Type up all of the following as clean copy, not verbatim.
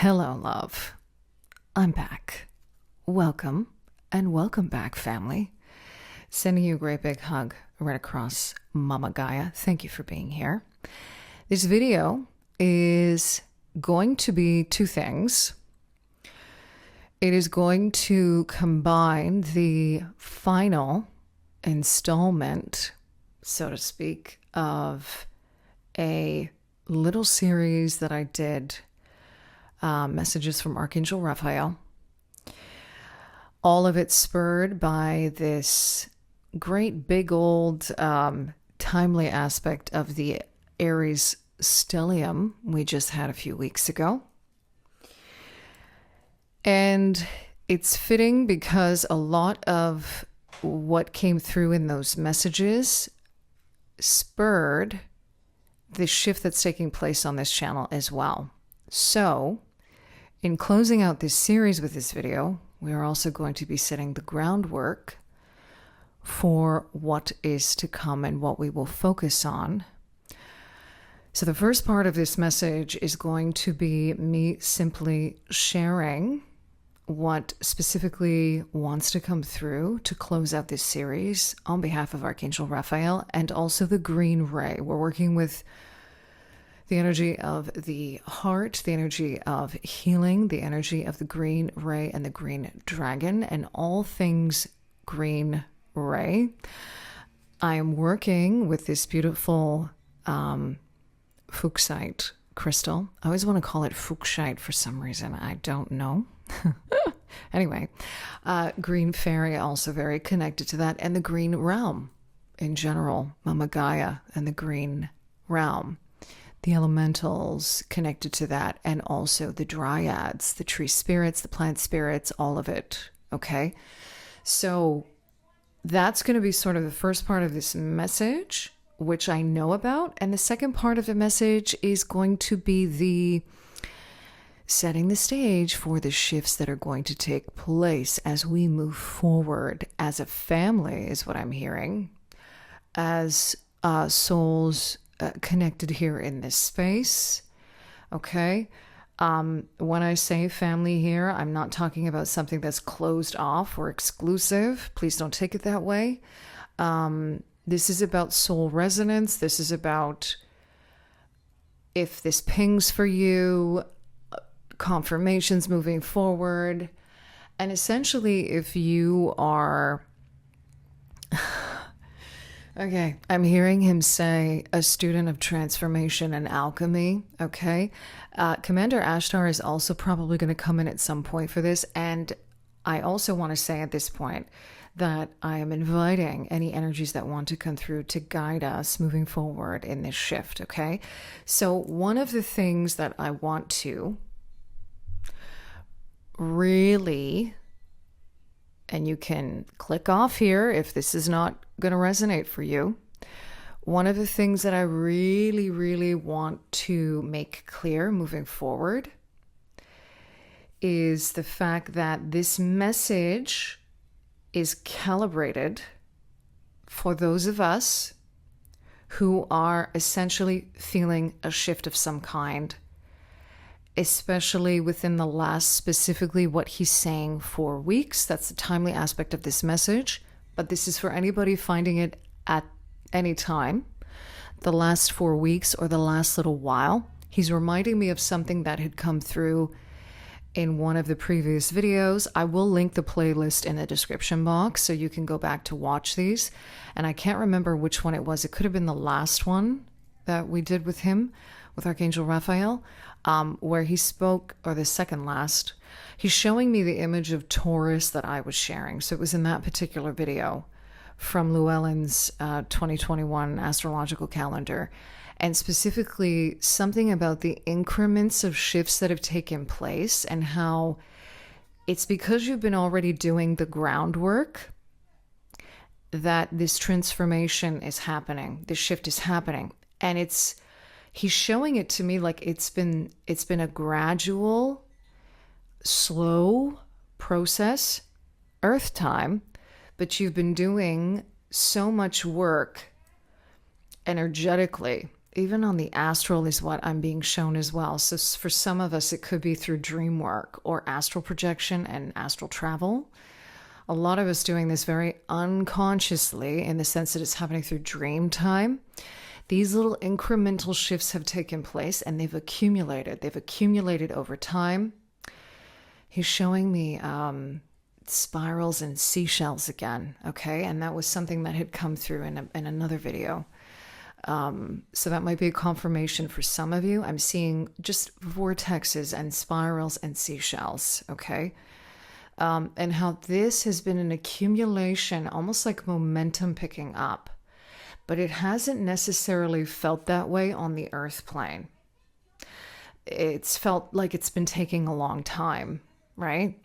Hello, love. I'm back. Welcome, and welcome back, family. Sending you a great big hug right across Mama Gaia. Thank you for being here. This video is going to be two things. It is going to combine the final installment, so to speak, of a little series that I did, messages from Archangel Raphael. All of it spurred by this great big old timely aspect of the Aries stellium we just had a few weeks ago. And it's fitting because a lot of what came through in those messages spurred the shift that's taking place on this channel as well. So, in closing out this series with this video, we are also going to be setting the groundwork for what is to come and what we will focus on. So the first part of this message is going to be me simply sharing what specifically wants to come through to close out this series on behalf of Archangel Raphael and also the green ray. We're working with the energy of the heart, the energy of healing, the energy of the green ray and the green dragon, and all things green ray. I am working with this beautiful Fuchsite crystal. I always want to call it Fuchsite for some reason. I don't know. Anyway, green fairy also very connected to that, and the green realm in general, Mama Gaia and the green realm. The elementals connected to that, and also the dryads, the tree spirits, the plant spirits, all of it. Okay. So that's going to be sort of the first part of this message, which I know about. And the second part of the message is going to be the setting the stage for the shifts that are going to take place as we move forward as a family, is what I'm hearing, as souls connected here in this space. Okay. When I say family here, I'm not talking about something that's closed off or exclusive. Please don't take it that way. This is about soul resonance. This is about, if this pings for you, confirmations moving forward. And essentially, if you are okay, I'm hearing him say a student of transformation and alchemy. Okay. Commander Ashtar is also probably going to come in at some point for this. And I also want to say at this point that I am inviting any energies that want to come through to guide us moving forward in this shift. Okay. So one of the things that I want to really, and you can click off here if this is not going to resonate for you. One of the things that I really, really want to make clear moving forward is the fact that this message is calibrated for those of us who are essentially feeling a shift of some kind, especially within the last, specifically what he's saying, 4 weeks. That's the timely aspect of this message. But this is for anybody finding it at any time, the last 4 weeks or the last little while. He's reminding me of something that had come through in one of the previous videos. I will link the playlist in the description box so you can go back to watch these. And I can't remember which one it was. It could have been the last one that we did with him, with Archangel Raphael, where he spoke, or the second last. He's showing me the image of Taurus that I was sharing. So it was in that particular video from Llewellyn's 2021 astrological calendar. And specifically something about the increments of shifts that have taken place and how it's because you've been already doing the groundwork that this transformation is happening. This shift is happening. And he's showing it to me like it's been a gradual, slow process, earth time, but you've been doing so much work energetically even on the astral is what I'm being shown as well. So for some of us, it could be through dream work or astral projection and astral travel. A lot of us doing this very unconsciously in the sense that it's happening through dream time. These little incremental shifts have taken place and they've accumulated. They've accumulated over time. He's showing me spirals and seashells again, okay? And that was something that had come through in another video. So that might be a confirmation for some of you. I'm seeing just vortexes and spirals and seashells, okay? And how this has been an accumulation, almost like momentum picking up. But it hasn't necessarily felt that way on the earth plane. It's felt like it's been taking a long time, right?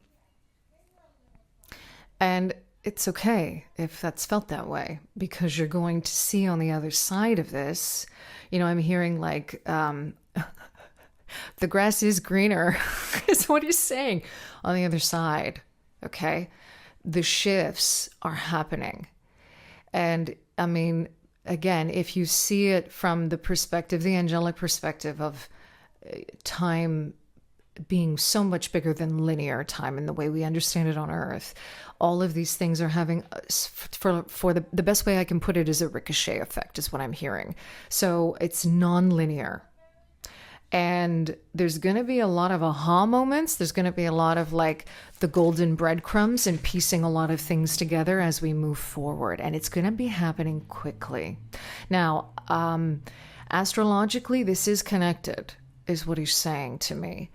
And it's okay if that's felt that way, because you're going to see on the other side of this, you know, I'm hearing like, the grass is greener is what he's saying on the other side. Okay. The shifts are happening. And I mean, again, if you see it from the perspective, the angelic perspective of time being so much bigger than linear time and the way we understand it on Earth, all of these things are having, for the best way I can put it is a ricochet effect is what I'm hearing. So it's non-linear. And there's going to be a lot of aha moments. There's going to be a lot of like the golden breadcrumbs and piecing a lot of things together as we move forward. And it's going to be happening quickly. Now, astrologically, this is connected, is what he's saying to me.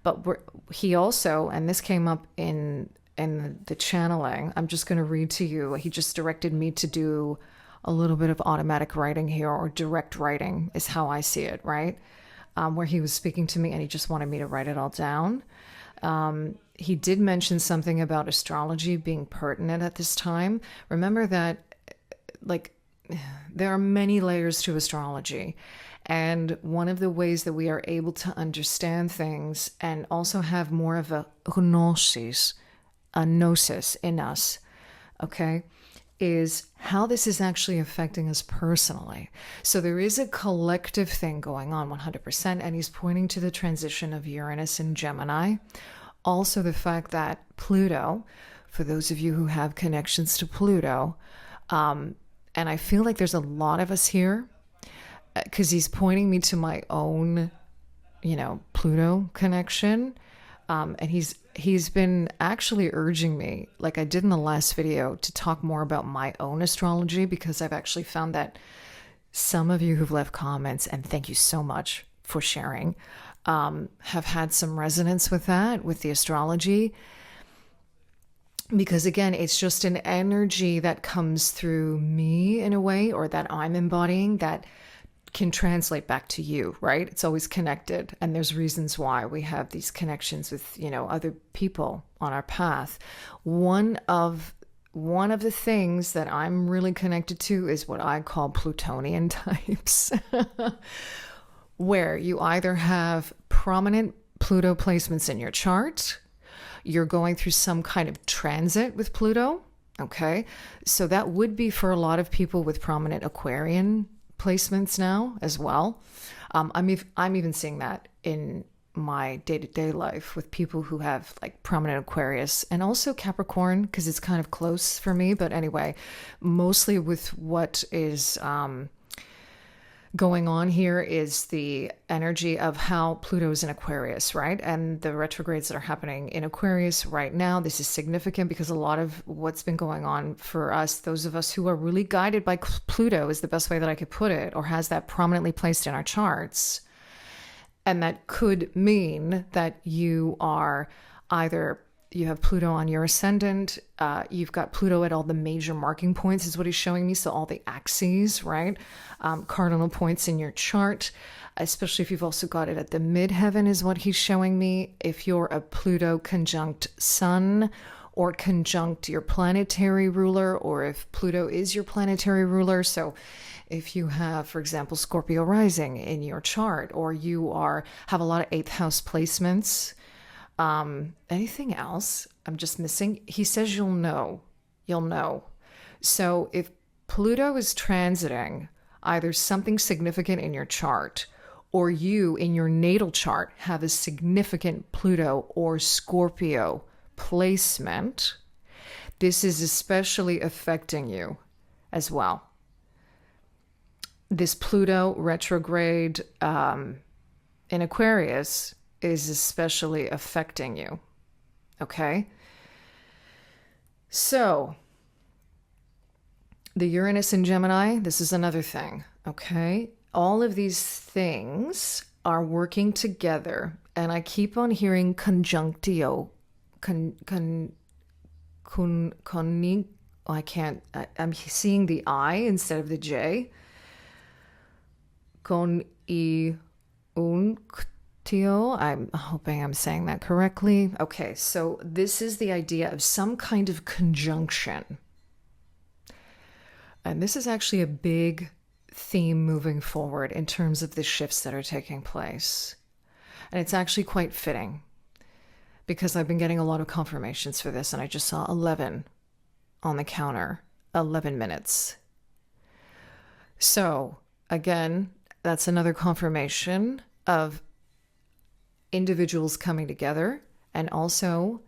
But he also, and this came up in the channeling, I'm just going to read to you. He just directed me to do a little bit of automatic writing here, or direct writing is how I see it, right? Where he was speaking to me and he just wanted me to write it all down. He did mention something about astrology being pertinent at this time. Remember that, like, there are many layers to astrology. And one of the ways that we are able to understand things and also have more of a gnosis in us, okay, is how this is actually affecting us personally. So there is a collective thing going on 100%, and he's pointing to the transition of Uranus and Gemini. Also the fact that Pluto, for those of you who have connections to Pluto, and I feel like there's a lot of us here, because he's pointing me to my own, you know, Pluto connection. And he's been actually urging me, like I did in the last video, to talk more about my own astrology, because I've actually found that some of you who've left comments, and thank you so much for sharing, have had some resonance with that, with the astrology. Because again, it's just an energy that comes through me in a way, or that I'm embodying, that can translate back to you, right? It's always connected. And there's reasons why we have these connections with, you know, other people on our path. One of the things that I'm really connected to is what I call Plutonian types, where you either have prominent Pluto placements in your chart, you're going through some kind of transit with Pluto, okay? So that would be for a lot of people with prominent Aquarian placements now as well. I'm even seeing that in my day-to-day life with people who have like prominent Aquarius and also Capricorn, because it's kind of close for me. But anyway, mostly with what is going on here is the energy of how Pluto is in Aquarius, right? And the retrogrades that are happening in Aquarius right now. This is significant because a lot of what's been going on for us, those of us who are really guided by Pluto, is the best way that I could put it, or has that prominently placed in our charts. And that could mean that you are either, you have Pluto on your ascendant, you've got Pluto at all the major marking points is what he's showing me. So all the axes, right? Cardinal points in your chart, especially if you've also got it at the midheaven is what he's showing me. If you're a Pluto conjunct Sun, or conjunct your planetary ruler, or if Pluto is your planetary ruler. So if you have, for example, Scorpio rising in your chart, or you have a lot of 8th house placements. Anything else I'm just missing? He says you'll know. So if Pluto is transiting either something significant in your chart, or you in your natal chart have a significant Pluto or Scorpio placement, this is especially affecting you as well. This Pluto retrograde in Aquarius is especially affecting you. Okay? So, the Uranus in Gemini, this is another thing. Okay? All of these things are working together, and I keep on hearing conjunctio. I'm seeing the I instead of the J. Conjunctio. I'm hoping I'm saying that correctly. Okay, so this is the idea of some kind of conjunction. And this is actually a big theme moving forward in terms of the shifts that are taking place. And it's actually quite fitting because I've been getting a lot of confirmations for this, and I just saw 11 on the counter, 11 minutes. So again, that's another confirmation of individuals coming together, and also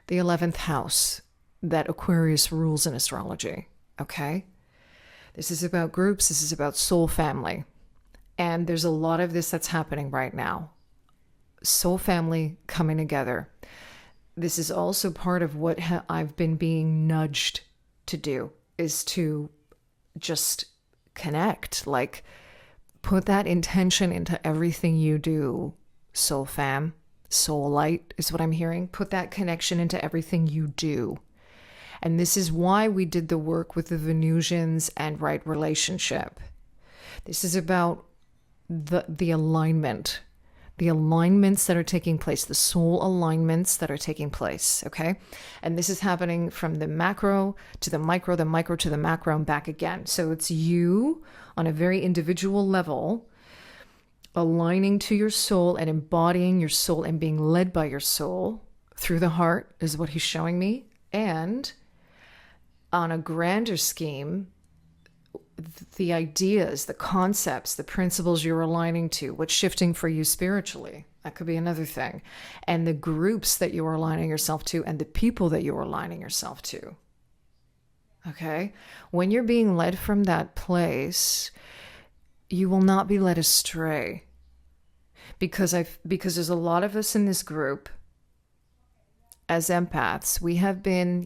the 11th house that Aquarius rules in astrology. Okay? This is about groups. This is about soul family. And there's a lot of this that's happening right now. Soul family coming together. This is also part of what I've been being nudged to do, is to just connect, like put that intention into everything you do. Soul fam, soul light is what I'm hearing. Put that connection into everything you do. And this is why we did the work with the Venusians and right relationship. This is about the alignment, the alignments that are taking place, the soul alignments that are taking place, okay? And this is happening from the macro to the micro to the macro, and back again. So it's you on a very individual level, aligning to your soul and embodying your soul and being led by your soul through the heart is what he's showing me. And on a grander scheme, the ideas, the concepts, the principles you're aligning to, what's shifting for you spiritually. That could be another thing. And the groups that you are aligning yourself to and the people that you are aligning yourself to. Okay? When you're being led from that place, you will not be led astray. Because there's a lot of us in this group as empaths, we have been,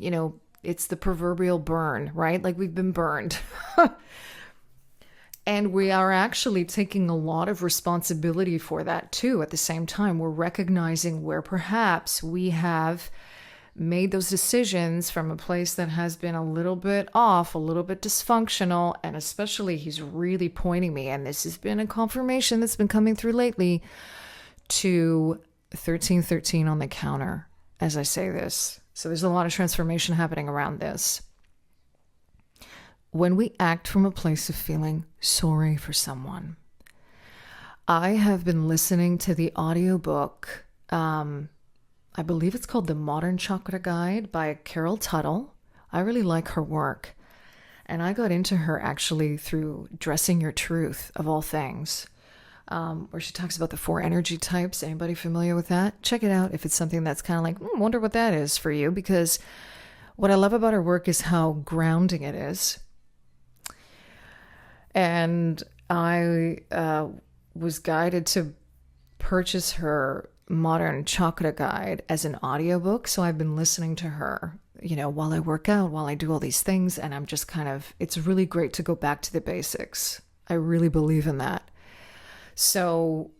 it's the proverbial burn, right? Like we've been burned. And we are actually taking a lot of responsibility for that too. At the same time, we're recognizing where perhaps we have made those decisions from a place that has been a little bit off, a little bit dysfunctional. And especially he's really pointing me, and this has been a confirmation that's been coming through lately, to 1313 on the counter as I say this. So there's a lot of transformation happening around this. When we act from a place of feeling sorry for someone, I have been listening to the audiobook, I believe it's called The Modern Chakra Guide by Carol Tuttle. I really like her work. And I got into her actually through Dressing Your Truth, of all things, where she talks about the 4 energy types. Anybody familiar with that? Check it out if it's something that's kind of like, wonder what that is for you. Because what I love about her work is how grounding it is. And I was guided to purchase her Modern Chakra Guide as an audiobook. So I've been listening to her, while I work out, while I do all these things. And I'm just it's really great to go back to the basics. I really believe in that. So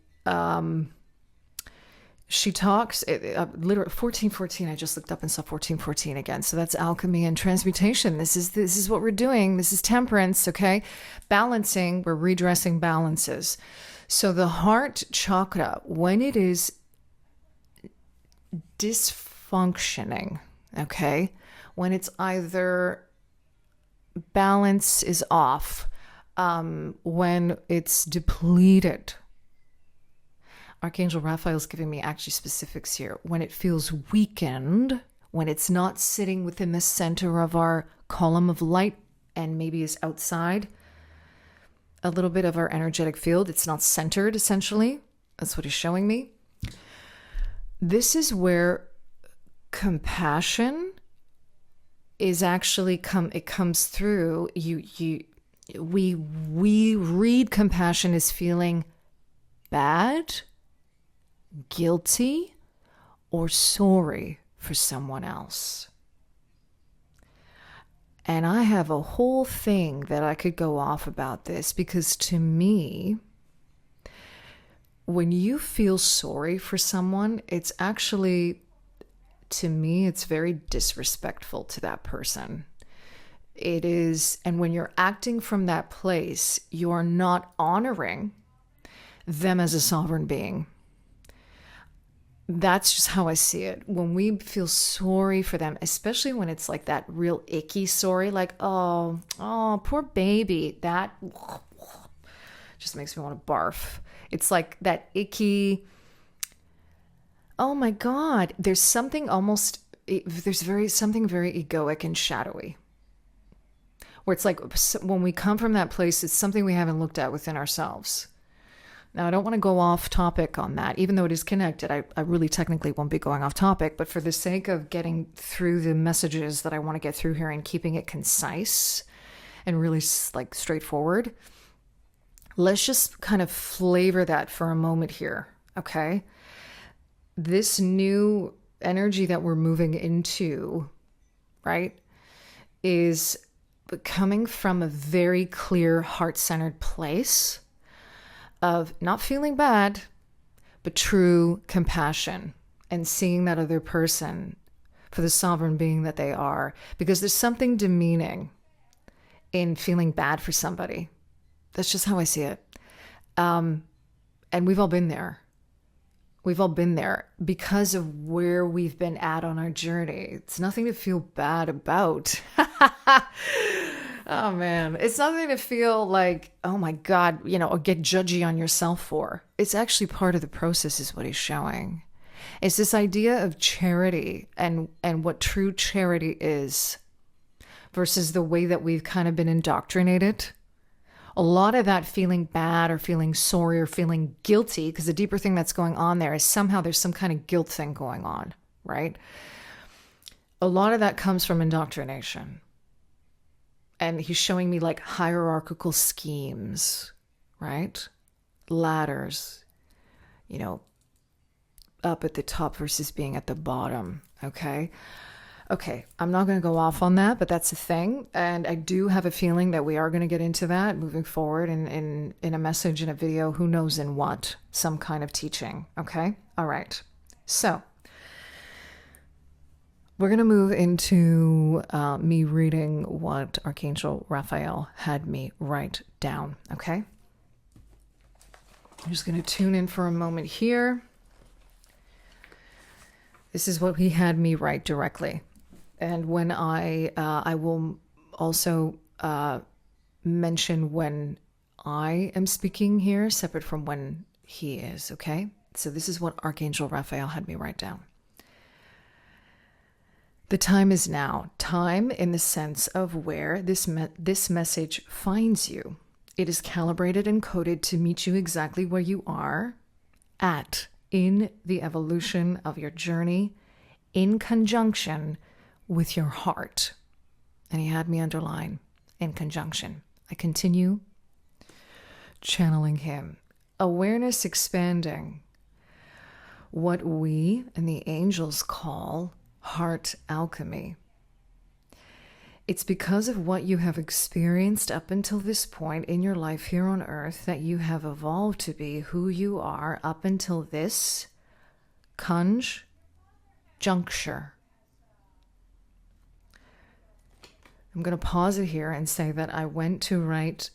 she talks, literally 1414, I just looked up and saw 1414 again. So that's alchemy and transmutation. This is what we're doing. This is temperance, okay? Balancing, we're redressing balances. So the heart chakra, when it is dysfunctioning, okay? When it's either balance is off, when it's depleted. Archangel Raphael is giving me actually specifics here. When it feels weakened, when it's not sitting within the center of our column of light and maybe is outside, a little bit of our energetic field. It's not centered, essentially. That's what he's showing me. This is where compassion is actually it comes through. We read compassion as feeling bad, guilty, or sorry for someone else. And I have a whole thing that I could go off about this, because to me, when you feel sorry for someone, it's actually, to me, it's very disrespectful to that person. It is, and when you're acting from that place, you're not honoring them as a sovereign being. That's just how I see it. When we feel sorry for them, especially when it's like that real icky sorry, like, oh, poor baby, that just makes me want to barf. It's like that icky, oh my God, there's something something very egoic and shadowy. Where it's like, when we come from that place, it's something we haven't looked at within ourselves. Now, I don't want to go off topic on that, even though it is connected. I really technically won't be going off topic, but for the sake of getting through the messages that I want to get through here and keeping it concise and really like straightforward, let's just kind of flavor that for a moment here, okay? This new energy that we're moving into, right, is coming from a very clear, heart-centered place of not feeling bad, but true compassion and seeing that other person for the sovereign being that they are. Because there's something demeaning in feeling bad for somebody. That's just how I see it. And we've all been there. We've all been there because of where we've been at on our journey. It's nothing to feel bad about. Oh man, it's nothing to feel like, oh my God, or get judgy on yourself for. It's actually part of the process, is what he's showing. It's this idea of charity and what true charity is versus the way that we've kind of been indoctrinated. A lot of that feeling bad or feeling sorry or feeling guilty, because the deeper thing that's going on there is somehow there's some kind of guilt thing going on, right? A lot of that comes from indoctrination. And he's showing me like hierarchical schemes, right? Ladders, up at the top versus being at the bottom, okay? Okay, I'm not going to go off on that, but that's the thing. And I do have a feeling that we are going to get into that moving forward in a message, in a video, who knows in what, some kind of teaching, okay? All right, so we're going to move into me reading what Archangel Raphael had me write down, okay? I'm just going to tune in for a moment here. This is what he had me write directly. And when I will also mention when I am speaking here, separate from when he is, okay? So this is what Archangel Raphael had me write down. The time is now. Time in the sense of where this message finds you. It is calibrated and coded to meet you exactly where you are at in the evolution of your journey, in conjunction with your heart. And he had me underline in conjunction. I continue channeling him. Awareness expanding. What we and the angels call heart alchemy. It's because of what you have experienced up until this point in your life here on earth that you have evolved to be who you are up until this juncture. I'm going to pause it here and say that I went to write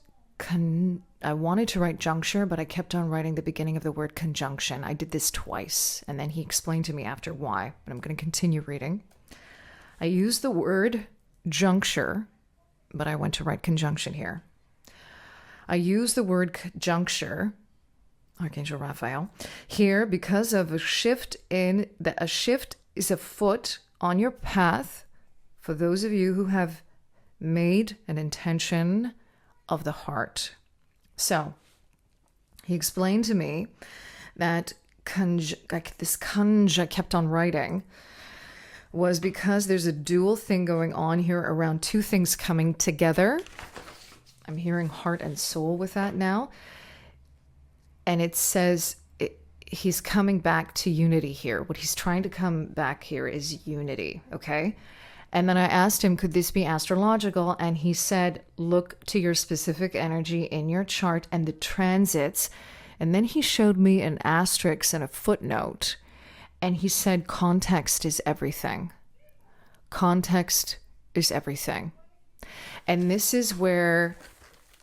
I wanted to write juncture, but I kept on writing the beginning of the word conjunction. I did this twice, and then he explained to me after why, but I'm going to continue reading. I used the word juncture, but I went to write conjunction here. I use the word juncture, Archangel Raphael, here because of a shift a shift is afoot on your path for those of you who have made an intention of the heart So he explained to me that this kanji I kept on writing was because there's a dual thing going on here around two things coming together. I'm hearing heart and soul with that now. And it says he's coming back to unity here. What he's trying to come back here is unity, okay? And then I asked him, could this be astrological? And he said, look to your specific energy in your chart and the transits. And then he showed me an asterisk and a footnote. And he said, context is everything. Context is everything. And this is where,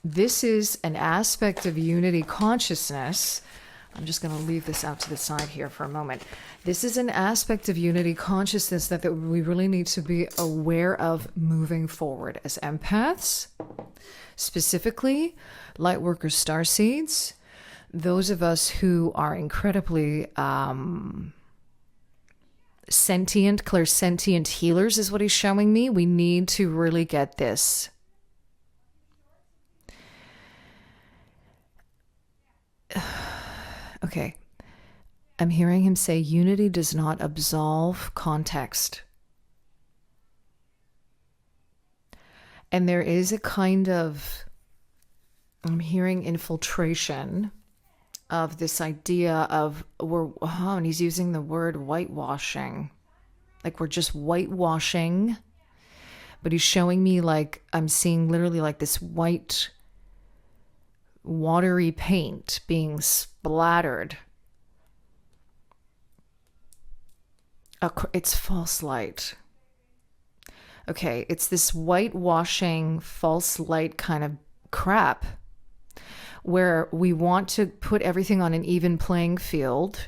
this is an aspect of unity consciousness. I'm just going to leave this out to the side here for a moment. This is an aspect of unity consciousness that we really need to be aware of moving forward as empaths, specifically Lightworkers, Starseeds, those of us who are incredibly sentient, clairsentient healers is what he's showing me. We need to really get this. Okay. I'm hearing him say unity does not absolve context. And there is a kind of, I'm hearing infiltration of this idea of and he's using the word whitewashing. Like we're just whitewashing. But he's showing me like, I'm seeing literally like this white watery paint being splattered. It's false light. Okay, it's this whitewashing, false light kind of crap where we want to put everything on an even playing field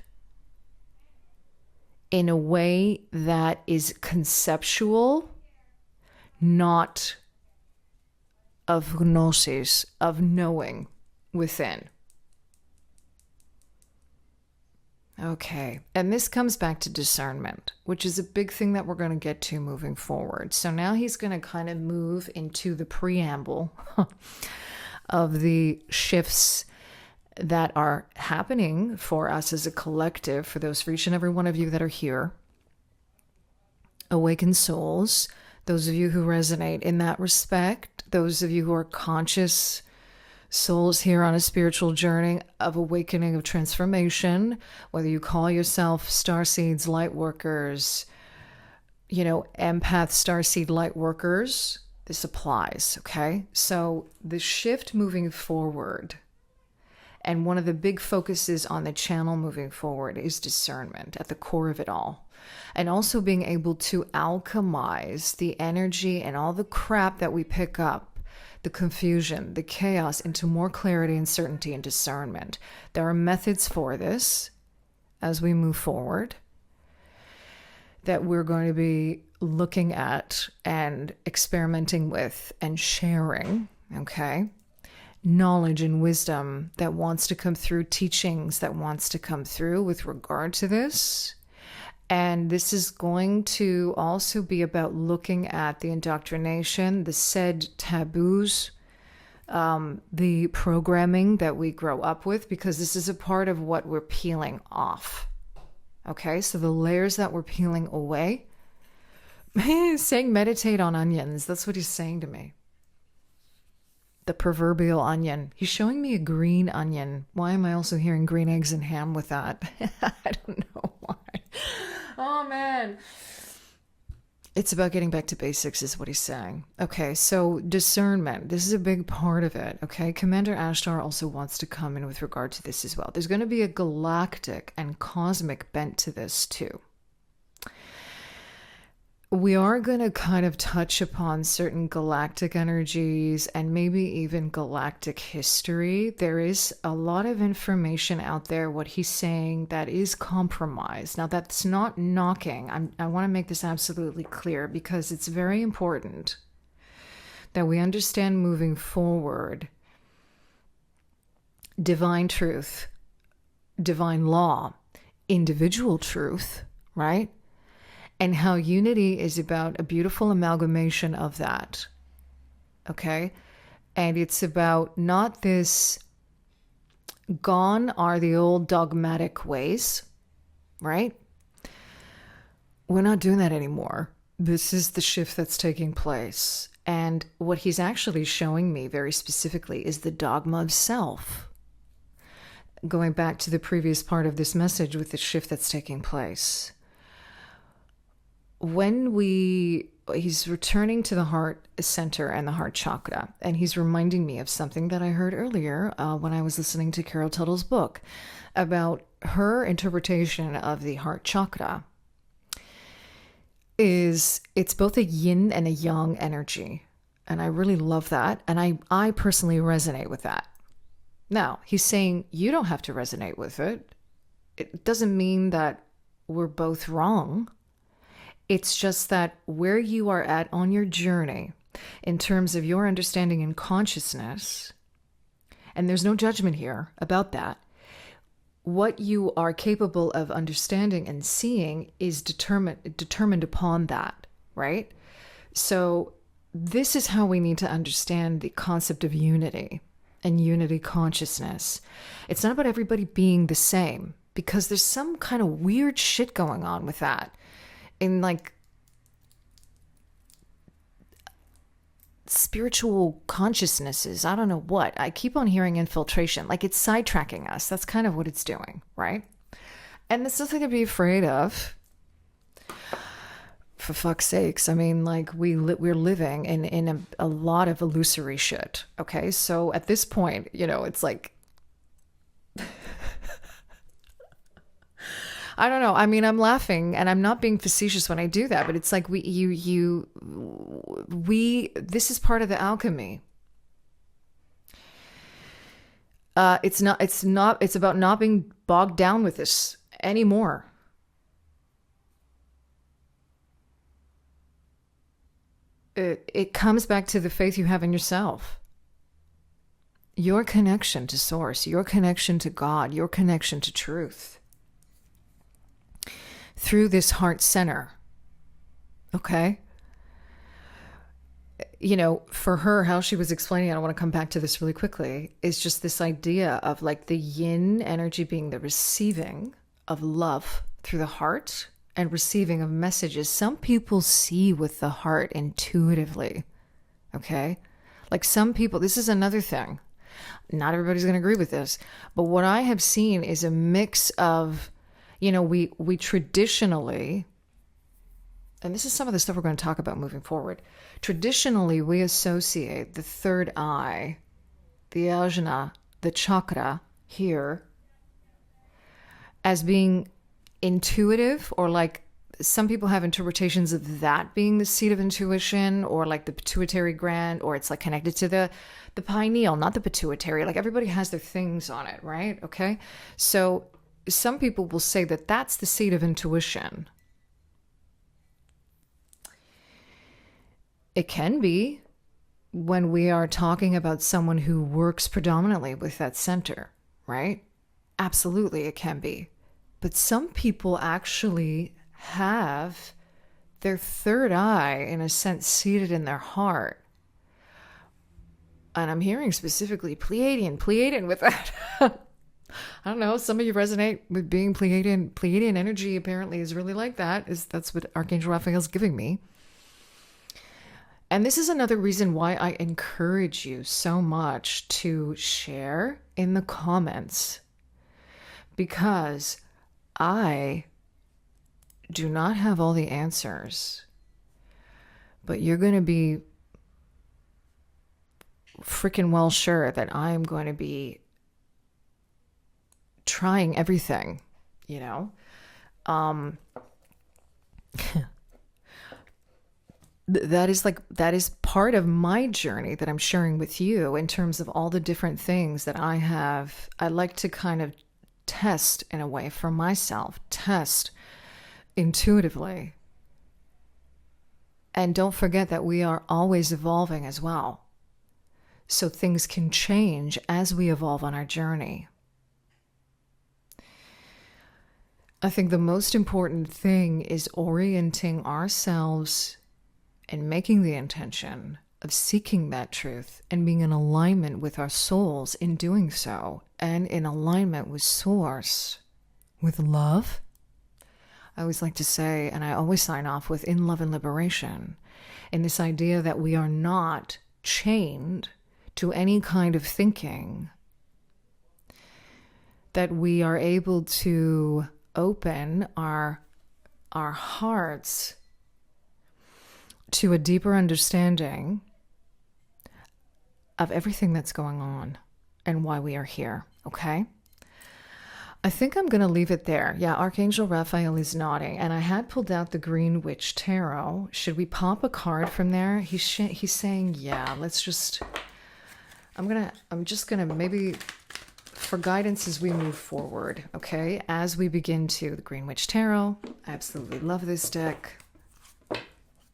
in a way that is conceptual, not of gnosis, of knowing within. Okay, and this comes back to discernment, which is a big thing that we're going to get to moving forward. So now he's going to kind of move into the preamble of the shifts that are happening for us as a collective, for each and every one of you that are here, awakened souls, those of you who resonate in that respect, those of you who are conscious souls here on a spiritual journey of awakening, of transformation, whether you call yourself Starseeds, Lightworkers, Empath, Starseed, Lightworkers, this applies, okay? So the shift moving forward, and one of the big focuses on the channel moving forward is discernment at the core of it all. And also being able to alchemize the energy and all the crap that we pick up, the confusion, the chaos, into more clarity and certainty and discernment. There are methods for this as we move forward that we're going to be looking at and experimenting with and sharing, okay? Knowledge and wisdom that wants to come through, teachings that wants to come through with regard to this. And this is going to also be about looking at the indoctrination, the said taboos, the programming that we grow up with, because this is a part of what we're peeling off. Okay, so the layers that we're peeling away. He's saying meditate on onions. That's what he's saying to me. The proverbial onion. He's showing me a green onion. Why am I also hearing green eggs and ham with that? I don't know why. Oh, man. It's about getting back to basics is what he's saying. Okay, so discernment. This is a big part of it, okay? Commander Ashtar also wants to come in with regard to this as well. There's going to be a galactic and cosmic bent to this too. We are going to kind of touch upon certain galactic energies and maybe even galactic history. There is a lot of information out there, what he's saying, that is compromised. Now, that's not knocking. I want to make this absolutely clear because it's very important that we understand moving forward divine truth, divine law, individual truth, right? And how unity is about a beautiful amalgamation of that. Okay? And it's about not this Gone are the old dogmatic ways, right? We're not doing that anymore. This is the shift that's taking place. And what he's actually showing me very specifically is the dogma of self. Going back to the previous part of this message with the shift that's taking place. He's returning to the heart center and the heart chakra, and he's reminding me of something that I heard earlier when I was listening to Carol Tuttle's book about her interpretation of the heart chakra. It's both a yin and a yang energy, and I really love that, and I personally resonate with that. Now, he's saying you don't have to resonate with it. It doesn't mean that we're both wrong. It's just that where you are at on your journey in terms of your understanding and consciousness, and there's no judgment here about that, what you are capable of understanding and seeing is determined upon that, right? So this is how we need to understand the concept of unity and unity consciousness. It's not about everybody being the same, because there's some kind of weird shit going on with that. In like spiritual consciousnesses, I don't know what. I keep on hearing infiltration, like it's sidetracking us. That's kind of what it's doing, right? And there's nothing to be afraid of. For fuck's sakes, I mean, like we're living in a lot of illusory shit. Okay, so at this point, it's like. I don't know. I mean, I'm laughing and I'm not being facetious when I do that, but it's like this is part of the alchemy. It's about not being bogged down with this anymore. It comes back to the faith you have in yourself. Your connection to source, your connection to God, your connection to truth. Through this heart center. Okay? For her, how she was explaining it, I want to come back to this really quickly, is just this idea of like the yin energy being the receiving of love through the heart and receiving of messages. Some people see with the heart intuitively. Okay? Like some people, this is another thing. Not everybody's going to agree with this, but what I have seen is a mix of we traditionally, and this is some of the stuff we're going to talk about moving forward. Traditionally, we associate the third eye, the ajna, the chakra here, as being intuitive, or like some people have interpretations of that being the seat of intuition, or like the pituitary gland, or it's like connected to the pineal, not the pituitary. Like everybody has their things on it, right? Okay. So some people will say that that's the seat of intuition. It can be when we are talking about someone who works predominantly with that center, right? Absolutely, it can be. But some people actually have their third eye, in a sense, seated in their heart. And I'm hearing specifically Pleiadian with that. I don't know. Some of you resonate with being Pleiadian. Pleiadian energy apparently is really like that. That's what Archangel Raphael is giving me. And this is another reason why I encourage you so much to share in the comments, because I do not have all the answers, but you're going to be freaking well sure that I'm going to be trying everything, that is part of my journey that I'm sharing with you in terms of all the different things that I like to kind of test in a way for myself, test intuitively. And don't forget that we are always evolving as well. So things can change as we evolve on our journey. I think the most important thing is orienting ourselves and making the intention of seeking that truth and being in alignment with our souls in doing so, and in alignment with source, with love. I always like to say, and I always sign off with in love and liberation, in this idea that we are not chained to any kind of thinking, that we are able to open our hearts to a deeper understanding of everything that's going on and why we are here, okay? I think I'm going to leave it there. Yeah, Archangel Raphael is nodding, and I had pulled out the Green Witch Tarot. Should we pop a card from there? He's saying, yeah, let's just, I'm just going to maybe, for guidance as we move forward, okay? As we begin to the Green Witch Tarot, I absolutely love this deck.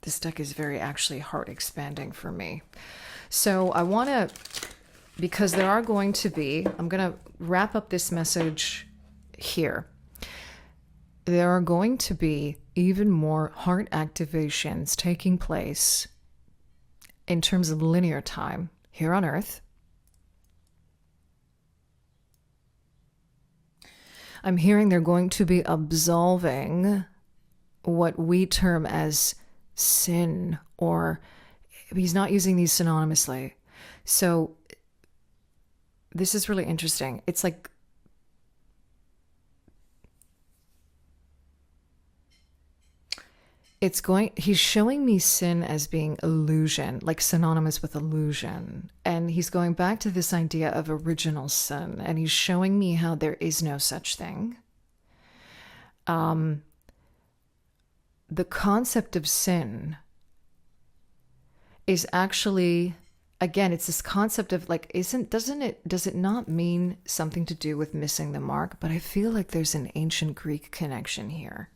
This deck is very actually heart expanding for me. So I want to, because there are going to be, I'm going to wrap up this message here. There are going to be even more heart activations taking place in terms of linear time here on Earth. I'm hearing they're going to be absolving what we term as sin, or he's not using these synonymously. So this is really interesting. It's like he's showing me sin as being illusion, like synonymous with illusion. And he's going back to this idea of original sin. And he's showing me how there is no such thing. The concept of sin is actually, again, it's this concept of like, does it not mean something to do with missing the mark? But I feel like there's an ancient Greek connection here.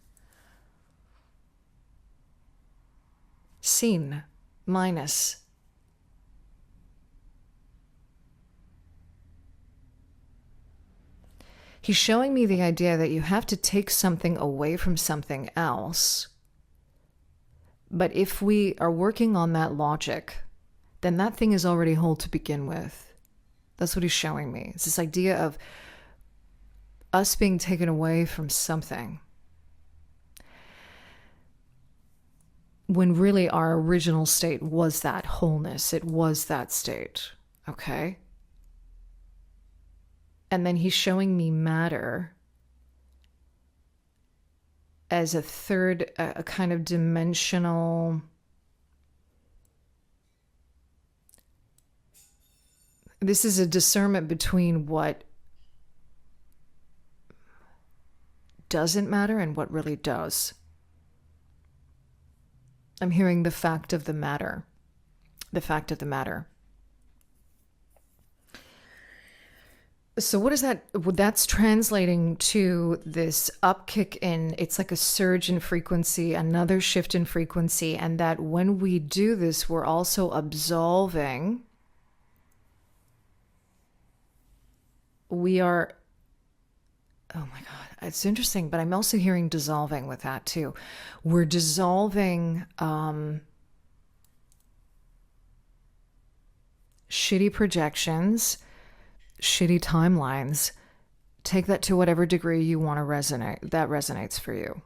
Sin minus. He's showing me the idea that you have to take something away from something else. But if we are working on that logic, then that thing is already whole to begin with. That's what he's showing me. It's this idea of us being taken away from something, when really our original state was that wholeness. It was that state, okay? And then he's showing me matter as a third, a kind of dimensional, this is a discernment between what doesn't matter and what really does. I'm hearing the fact of the matter. The fact of the matter. So what is that? That's translating to this upkick in, it's like a surge in frequency, another shift in frequency, and that when we do this, we're also absolving. We are, oh my God, it's interesting, but I'm also hearing dissolving with that too. We're dissolving shitty projections, shitty timelines. Take that to whatever degree you want to resonate, that resonates for you.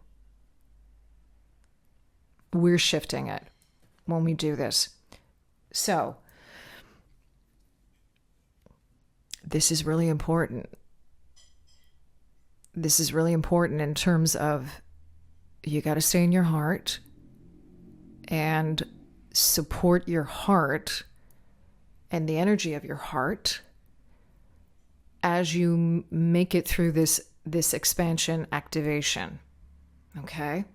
We're shifting it when we do this. So, this is really important. This is really important in terms of you got to stay in your heart and support your heart and the energy of your heart as you make it through this expansion activation, okay?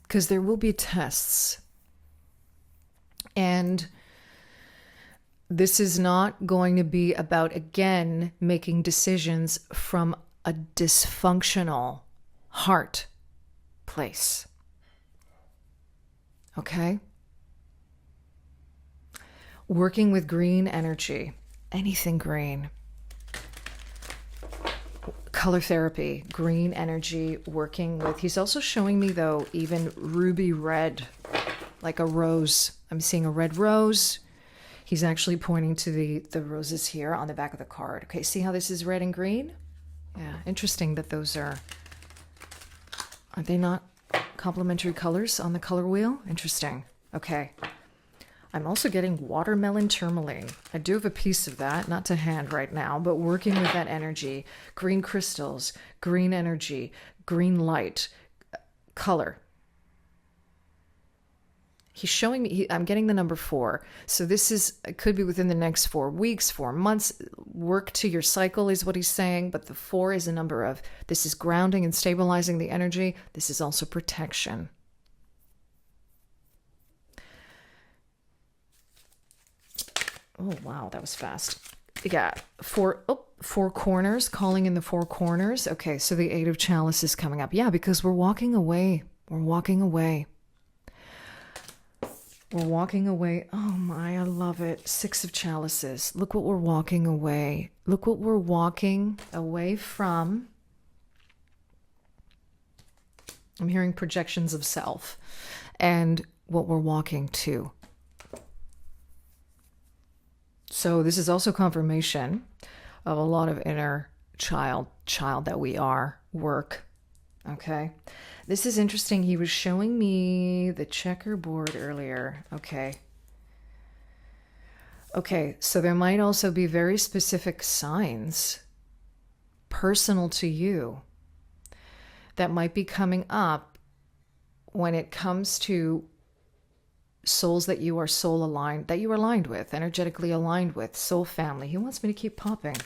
Because there will be tests. And this is not going to be about, again, making decisions from a dysfunctional heart place. Okay? Working with green energy, anything green. Color therapy, green energy, working with, he's also showing me though, even ruby red, like a rose. I'm seeing a red rose. He's actually pointing to the roses here on the back of the card. Okay, see how this is red and green? Yeah, interesting that those are they not complementary colors on the color wheel? Interesting. Okay. I'm also getting watermelon tourmaline. I do have a piece of that, not to hand right now, but working with that energy. Green crystals, green energy, green light, color. He's showing me, I'm getting the number 4. So this it could be within the next 4 weeks, 4 months. Work to your cycle is what he's saying. But the 4 is a number of, this is grounding and stabilizing the energy. This is also protection. Oh, wow, that was fast. Yeah, 4 corners, calling in the 4 corners. Okay, so the 8 of Chalice is coming up. Yeah, because we're walking away. We're walking away. We're walking away. Oh my, I love it. 6 of Chalices. Look what we're walking away. Look what we're walking away from. I'm hearing projections of self and what we're walking to. So this is also confirmation of a lot of inner child that we are, work. Okay. This is interesting. He was showing me the checkerboard earlier. Okay. Okay, so there might also be very specific signs personal to you that might be coming up when it comes to souls that you are soul aligned, that you are aligned with, energetically aligned with, soul family. He wants me to keep popping.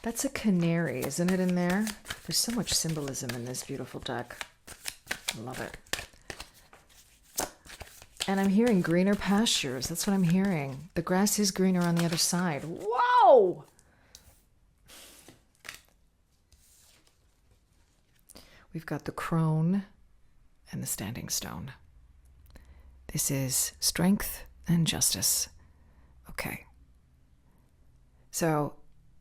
That's a canary, isn't it, in there? There's so much symbolism in this beautiful deck. I love it. And I'm hearing greener pastures. That's what I'm hearing. The grass is greener on the other side. Whoa! We've got the crone and the standing stone. This is strength and justice. Okay. So,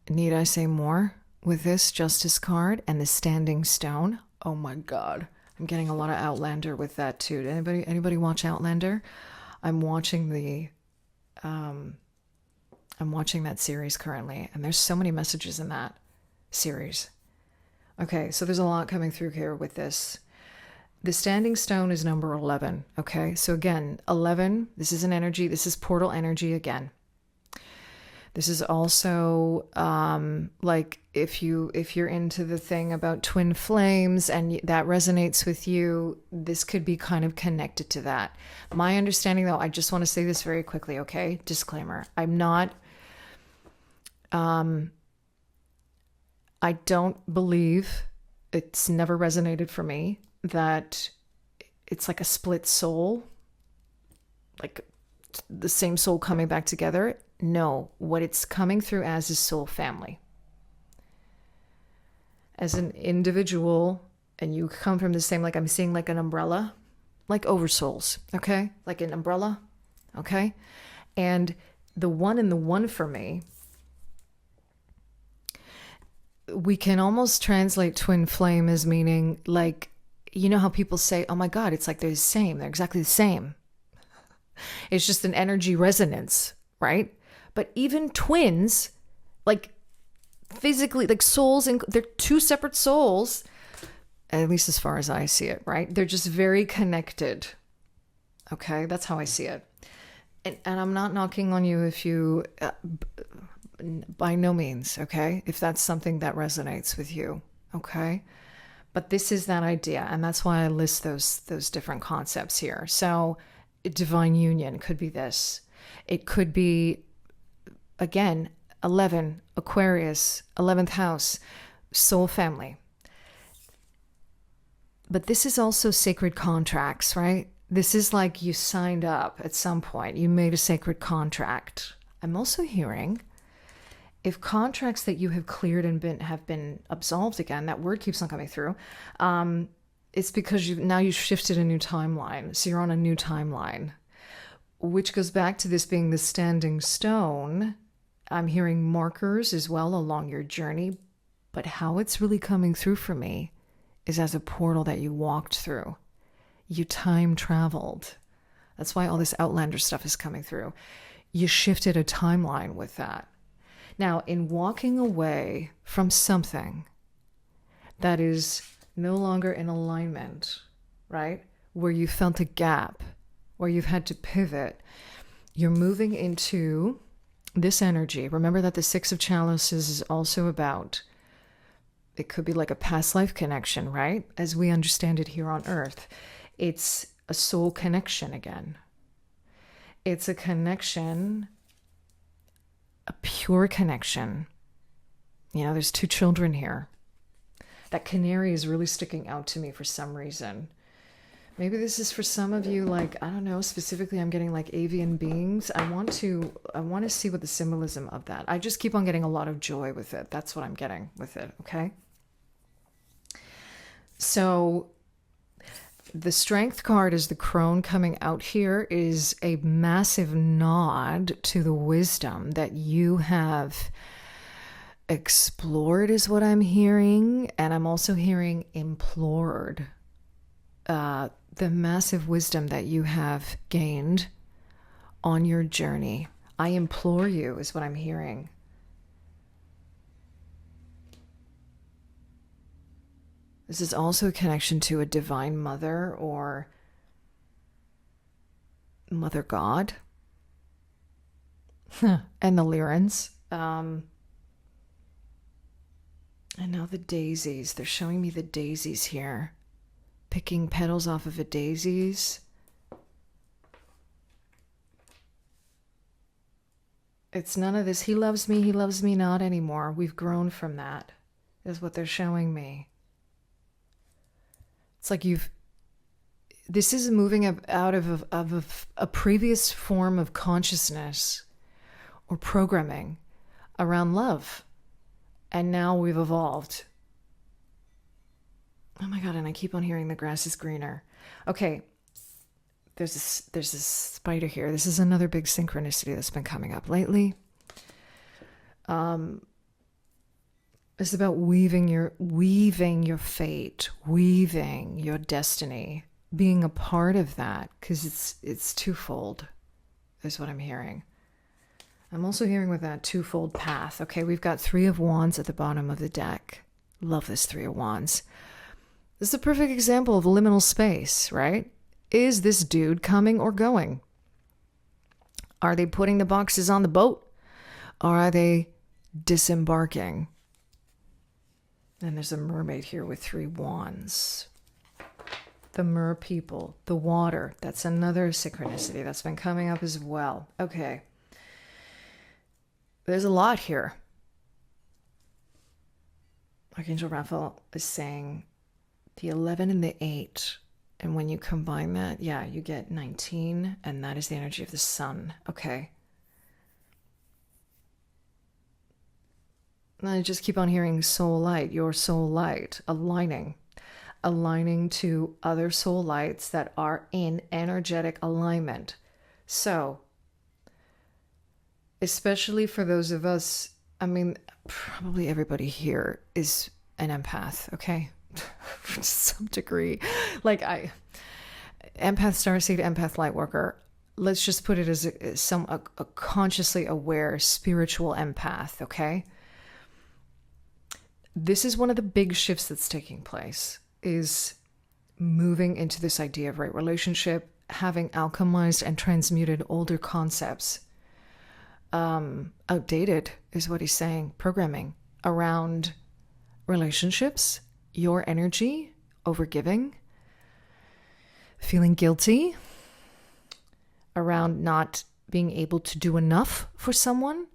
need I say more with this justice card and the standing stone? Oh my God. I'm getting a lot of Outlander with that too. Anybody watch Outlander? I'm watching that series currently, and there's so many messages in that series. Okay, so there's a lot coming through here with this. The standing stone is number 11. Okay, so again, 11, this is an energy, this is portal energy again. This is also like if you're into the thing about twin flames and that resonates with you, this could be kind of connected to that. My understanding, though, I just want to say this very quickly, okay? Disclaimer. I'm not, I don't believe, it's never resonated for me, that it's like a split soul, like the same soul coming back together. No, what it's coming through as is soul family. As an individual, and you come from the same, like I'm seeing like an umbrella, like oversouls, okay? Like an umbrella, okay? And the one for me, we can almost translate twin flame as meaning like, you know how people say, oh my God, it's like they're the same. They're exactly the same. It's just an energy resonance, right? But even twins, like physically, like souls, and they're two separate souls, at least as far as I see it, right? They're just very connected. Okay, that's how I see it. And I'm not knocking on you if you, by no means, okay? If that's something that resonates with you, okay? But this is that idea, and that's why I list those different concepts here. So divine union could be this. It could be, again, 11, Aquarius, 11th house, soul family. But this is also sacred contracts, right? This is like you signed up at some point. You made a sacred contract. I'm also hearing if contracts that you have cleared and have been absolved again, that word keeps on coming through, it's because you've shifted a new timeline. So you're on a new timeline, which goes back to this being the standing stone. I'm hearing markers as well along your journey, but how it's really coming through for me is as a portal that you walked through. You time traveled. That's why all this Outlander stuff is coming through. You shifted a timeline with that. Now, in walking away from something that is no longer in alignment, right? Where you felt a gap, where you've had to pivot, you're moving into this energy. Remember that the Six of Chalices is also about, it could be like a past life connection, right? As we understand it here on Earth. It's a soul connection again. It's a connection, a pure connection. You know, there's 2 children here. That canary is really sticking out to me for some reason. Maybe this is for some of you, like, I don't know, specifically I'm getting like avian beings. I want to see what the symbolism of that. I just keep on getting a lot of joy with it. That's what I'm getting with it, okay? So the Strength card is the crone coming out here is a massive nod to the wisdom that you have explored is what I'm hearing. And I'm also hearing implored. The massive wisdom that you have gained on your journey. I implore you is what I'm hearing. This is also a connection to a divine mother or Mother God. And the Lyrans. And now the daisies. They're showing me the daisies here. Picking petals off of the daisies. It's none of this, he loves me not anymore. We've grown from that, is what they're showing me. It's like this is moving out of a previous form of consciousness or programming around love. And now we've evolved. Oh my God, and I keep on hearing the grass is greener. Okay, there's this spider here. This is another big synchronicity that's been coming up lately. It's about weaving your fate, weaving your destiny, being a part of that, because it's twofold, is what I'm hearing. I'm also hearing with that twofold path. Okay, we've got 3 of Wands at the bottom of the deck. Love this 3 of Wands. This is a perfect example of liminal space, right? Is this dude coming or going? Are they putting the boxes on the boat? Or are they disembarking? And there's a mermaid here with 3 wands. The mer people, the water. That's another synchronicity that's been coming up as well. Okay. There's a lot here. Archangel Raphael is saying the 11 and the 8. And when you combine that, yeah, you get 19. And that is the energy of the sun. Okay. And I just keep on hearing soul light, your soul light, aligning to other soul lights that are in energetic alignment. So, especially for those of us, I mean, probably everybody here is an empath, okay? To some degree. Like empath, starseed, empath, lightworker. Let's just put it as a consciously aware spiritual empath, okay? This is one of the big shifts that's taking place, is moving into this idea of right relationship, having alchemized and transmuted older concepts. Outdated is what he's saying, programming around relationships, your energy, overgiving, feeling guilty, around not being able to do enough for someone,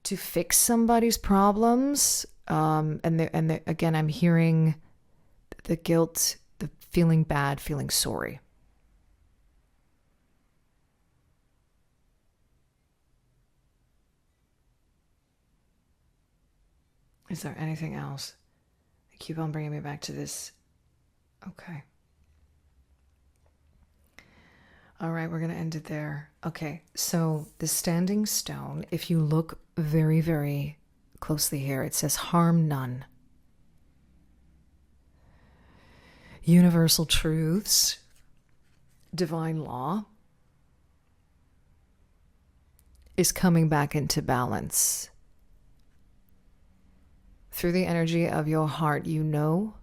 to fix somebody's problems. Again, I'm hearing the guilt, the feeling bad, feeling sorry. Is there anything else? I keep on bringing me back to this. Okay. All right, we're going to end it there. Okay, so the standing stone, if you look very, very closely here, it says harm none. Universal truths, divine law, is coming back into balance. Through the energy of your heart, you know.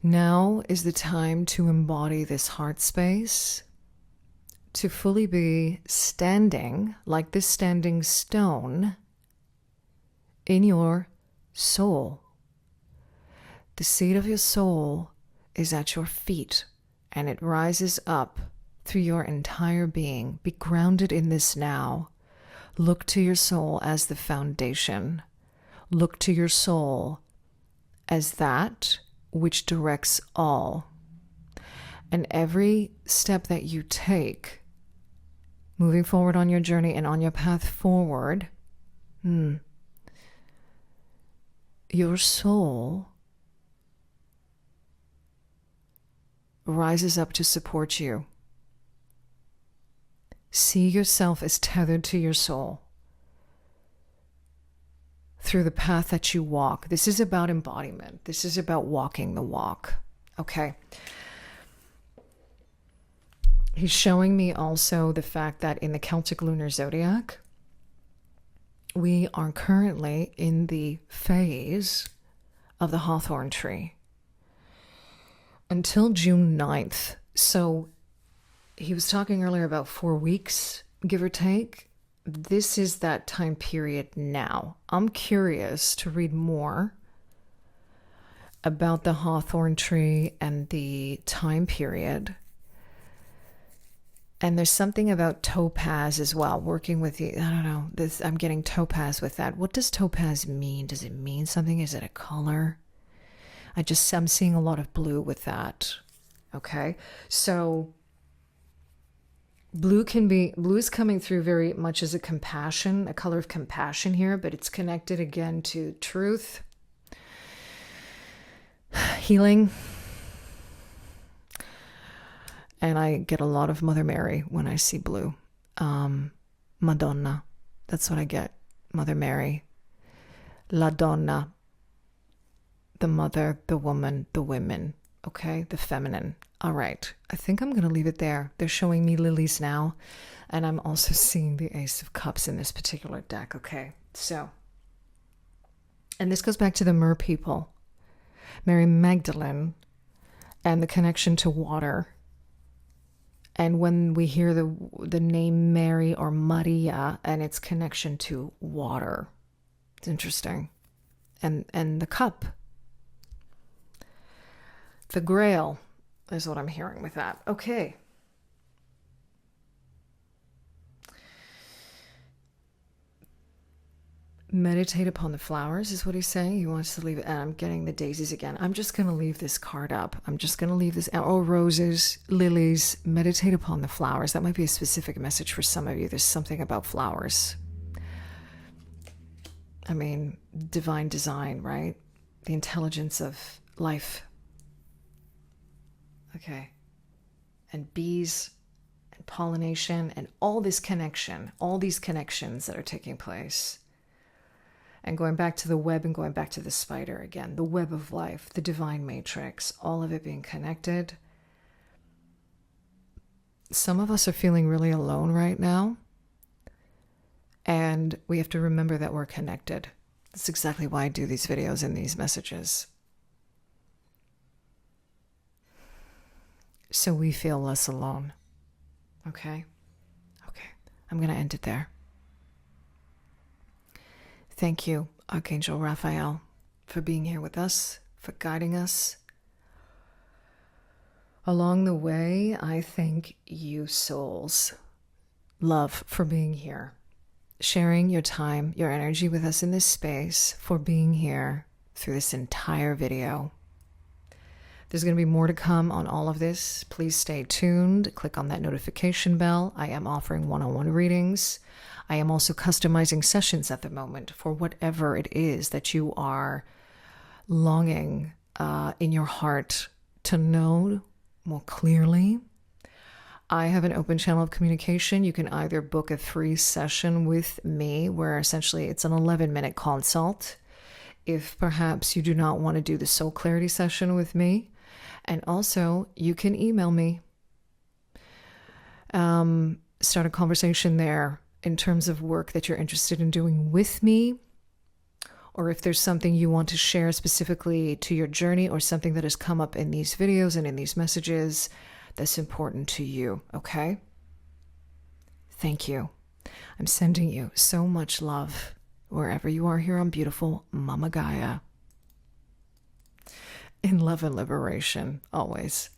Now is the time to embody this heart space, to fully be standing like this standing stone in your soul. The seat of your soul is at your feet, and it rises up through your entire being. Be grounded in this now. Look to your soul as the foundation. Look to your soul as that which directs all. And every step that you take, moving forward on your journey and on your path forward, your soul rises up to support you. See yourself as tethered to your soul through the path that you walk. This is about embodiment. This is about walking the walk. Okay. He's showing me also the fact that in the Celtic lunar zodiac, we are currently in the phase of the hawthorn tree until June 9th. So he was talking earlier about 4 weeks, give or take. This is that time period now. I'm curious to read more about the hawthorn tree and the time period. And there's something about topaz as well, working with you. I don't know. I'm getting topaz with that. What does topaz mean? Does it mean something? Is it a color? I'm seeing a lot of blue with that. Okay. So blue is coming through very much as a color of compassion here, but it's connected again to truth, healing. And I get a lot of Mother Mary when I see blue. Madonna. That's what I get. Mother Mary. La Donna. The mother, the woman, the women. Okay? The feminine. All right. I think I'm going to leave it there. They're showing me lilies now. And I'm also seeing the Ace of Cups in this particular deck. Okay. So. And this goes back to the Mer people. Mary Magdalene. And the connection to water. And when we hear the name Mary or Maria and its connection to water, it's interesting. And the cup, the Grail is what I'm hearing with that. Okay. Meditate upon the flowers is what he's saying. He wants to leave it. And I'm getting the daisies again. I'm just going to leave this card up. I'm just going to leave this. Oh, roses, lilies, meditate upon the flowers. That might be a specific message for some of you. There's something about flowers. I mean, divine design, right? The intelligence of life. Okay. And bees and pollination and all this connection, all these connections that are taking place. And going back to the web and going back to the spider again, the web of life, the divine matrix, all of it being connected. Some of us are feeling really alone right now. And we have to remember that we're connected. That's exactly why I do these videos and these messages. So we feel less alone. Okay? Okay. I'm going to end it there. Thank you, Archangel Raphael, for being here with us, for guiding us. Along the way, I thank you souls, love, for being here, sharing your time, your energy with us in this space, for being here through this entire video. There's going to be more to come on all of this. Please stay tuned. Click on that notification bell. I am offering one-on-one readings. I am also customizing sessions at the moment for whatever it is that you are longing in your heart to know more clearly. I have an open channel of communication. You can either book a free session with me where essentially it's an 11-minute consult if perhaps you do not want to do the soul clarity session with me. And also you can email me. Start a conversation there in terms of work that you're interested in doing with me, or if there's something you want to share specifically to your journey, or something that has come up in these videos and in these messages that's important to you, okay? Thank you. I'm sending you so much love wherever you are here on beautiful Mama Gaia. In love and liberation, always.